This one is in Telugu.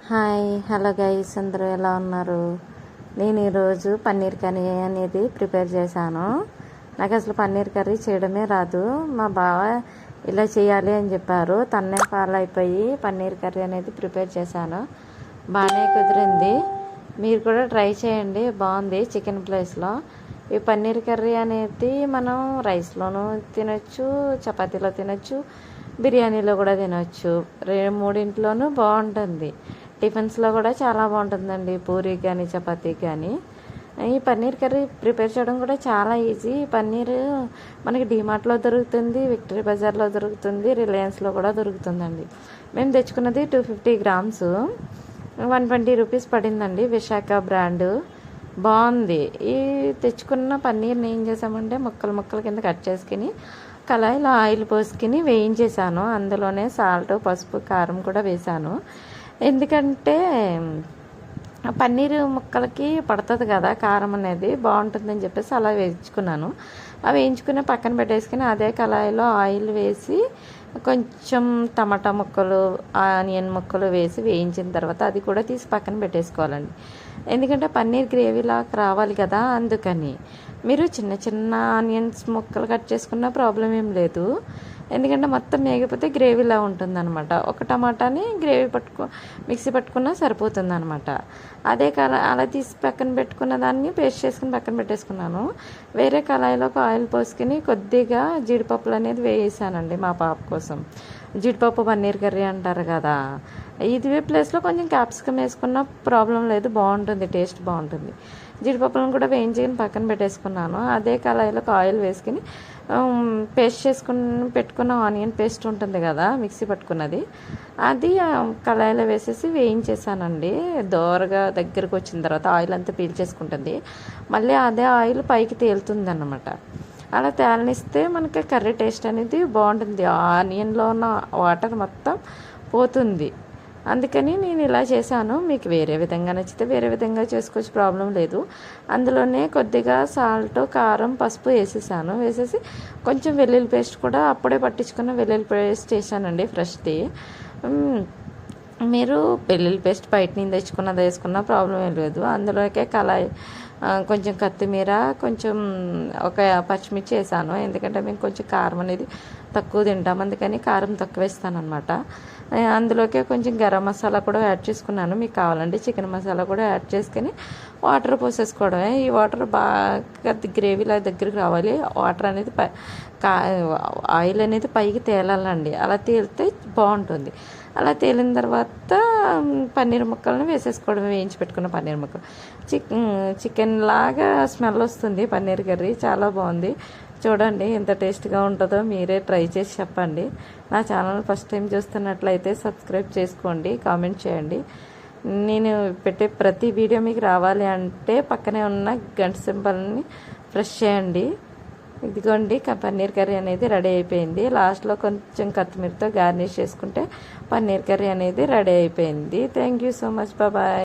హాయ్ హలో గైస్, అందరూ ఎలా ఉన్నారు? నేను ఈరోజు పన్నీర్ కర్రీ అనేది ప్రిపేర్ చేశాను. నాకు అసలు పన్నీర్ కర్రీ చేయడమే రాదు. మా బావ ఇలా చేయాలి అని చెప్పారు. తన్నే ఫాలో అయిపోయి పన్నీర్ కర్రీ అనేది ప్రిపేర్ చేశాను. బాగానే కుదిరింది. మీరు కూడా ట్రై చేయండి, బాగుంది. చికెన్ ప్లేస్లో ఈ పన్నీర్ కర్రీ అనేది మనం రైస్లోనూ తినొచ్చు, చపాతీలో తినొచ్చు, బిర్యానీలో కూడా తినొచ్చు. మూడింట్లోనూ బాగుంటుంది. టిఫిన్స్లో కూడా చాలా బాగుంటుందండి, పూరి కానీ చపాతీ కానీ. ఈ పన్నీర్ కర్రీ ప్రిపేర్ చేయడం కూడా చాలా ఈజీ. పన్నీర్ మనకి డీమార్ట్లో దొరుకుతుంది, విక్టరీ బజార్లో దొరుకుతుంది, రిలయన్స్లో కూడా దొరుకుతుందండి. మేము తెచ్చుకున్నది 250 గ్రామ్స్, 120 రూపీస్ పడిందండి. విశాఖ బ్రాండు బాగుంది. ఈ తెచ్చుకున్న పన్నీర్ని ఏం చేసామంటే ముక్కలు కింద కట్ చేసుకుని కళాయిలో ఆయిల్ పోసుకుని వేయించేసాను. అందులోనే సాల్ట్, పసుపు, కారం కూడా వేసాను. ఎందుకంటే పన్నీరు ముక్కలకి పడుతుంది కదా కారం అనేది, బాగుంటుందని చెప్పేసి అలా వేయించుకున్నాను. అవి వేయించుకుని పక్కన పెట్టేసుకుని అదే కళాయిలో ఆయిల్ వేసి కొంచెం టమాటా ముక్కలు, ఆనియన్ ముక్కలు వేసి వేయించిన తర్వాత అది కూడా తీసి పక్కన పెట్టేసుకోవాలండి. ఎందుకంటే పన్నీర్ గ్రేవీలాగా రావాలి కదా, అందుకని. మీరు చిన్న చిన్న ఆనియన్స్ ముక్కలు కట్ చేసుకున్న ప్రాబ్లం ఏం లేదు. ఎందుకంటే మొత్తం వేగిపోతే గ్రేవీలా ఉంటుందన్నమాట. ఒక టమాటాని గ్రేవీ మిక్సీ పట్టుకున్నా సరిపోతుంది అనమాట. అదే అలా తీసి పక్కన పెట్టుకున్న దాన్ని పేస్ట్ చేసుకుని పక్కన పెట్టేసుకున్నాను. వేరే కళాయిలోకి ఆయిల్ పోసుకుని కొద్దిగా జీడిపప్పులు అనేది వేసానండి మా పాప కోసం. జీడిపప్పు పన్నీర్ కర్రీ అంటారు కదా, ఇది ప్లేస్లో కొంచెం క్యాప్సికమ్ వేసుకున్న ప్రాబ్లం లేదు, బాగుంటుంది, టేస్ట్ బాగుంటుంది. జీడిపప్పులను కూడా వేయించుకుని పక్కన పెట్టేసుకున్నాను. అదే కళాయిలోకి ఆయిల్ వేసుకుని పేస్ట్ పెట్టుకున్న ఆనియన్ పేస్ట్ ఉంటుంది కదా, మిక్సీ పట్టుకున్నది, అది కళాయిలో వేసేసి వేయించేసానండి. దోరగా దగ్గరకు వచ్చిన తర్వాత ఆయిల్ అంతా పీల్చేసుకుంటుంది. మళ్ళీ అదే ఆయిల్ పైకి తేలుతుంది అన్నమాట. అలా తేలనిస్తే మనకి కర్రీ టేస్ట్ అనేది బాగుంటుంది. ఆనియన్లో ఉన్న వాటర్ మొత్తం పోతుంది. అందుకని నేను ఇలా చేశాను. మీకు వేరే విధంగా నచ్చితే వేరే విధంగా చేసుకోవచ్చు, ప్రాబ్లం లేదు. అందులోనే కొద్దిగా సాల్ట్, కారం, పసుపు వేసేసి కొంచెం వెల్లుల్లి పేస్ట్ కూడా అప్పుడే పట్టించుకున్న వెల్లుల్లి పేస్ట్ వేసానండి, ఫ్రెష్ది. మీరు వెల్లుల్లి పేస్ట్ బయట నుంచి తెచ్చుకున్నది వేసుకున్న ప్రాబ్లం ఏం లేదు. అందులోకే కొంచెం కొత్తిమీర, కొంచెం ఒక పచ్చిమిర్చి వేసాను. ఎందుకంటే మేము కొంచెం కారం అనేది తక్కువ తింటాం, అందుకని కారం తక్కువ వేస్తాను అనమాట. అందులోకే కొంచెం గరం మసాలా కూడా యాడ్ చేసుకున్నాను. మీకు కావాలంటే చికెన్ మసాలా కూడా యాడ్ చేసుకుని వాటర్ పోసేసుకోవడమే. ఈ వాటర్ బాగా గ్రేవీలా దగ్గరికి రావాలి. వాటర్ అనేది ఆయిల్ అనేది పైకి తేలాలండి. అలా తేలితే బాగుంటుంది. అలా తేలిన తర్వాత పన్నీర్ ముక్కలను వేసేసుకోవడం, వేయించి పెట్టుకున్న పన్నీర్ ముక్కలు. చికెన్ లాగా స్మెల్ వస్తుంది పన్నీర్ కర్రీ, చాలా బాగుంది. చూడండి ఎంత టేస్ట్గా ఉంటుందో, మీరే ట్రై చేసి చెప్పండి. నా ఛానల్ ఫస్ట్ టైం చూస్తున్నట్లయితే సబ్స్క్రైబ్ చేసుకోండి, కామెంట్ చేయండి. నేను పెట్టే ప్రతి వీడియో మీకు రావాలి అంటే పక్కనే ఉన్న గంట సింబల్ని ప్రెస్ చేయండి. ఇదిగోండి, పన్నీర్ కర్రీ అనేది రెడీ అయిపోయింది. లాస్ట్లో కొంచెం కొత్తిమీరతో గార్నిష్ చేసుకుంటే పన్నీర్ కర్రీ అనేది రెడీ అయిపోయింది. Thank you so much, bye.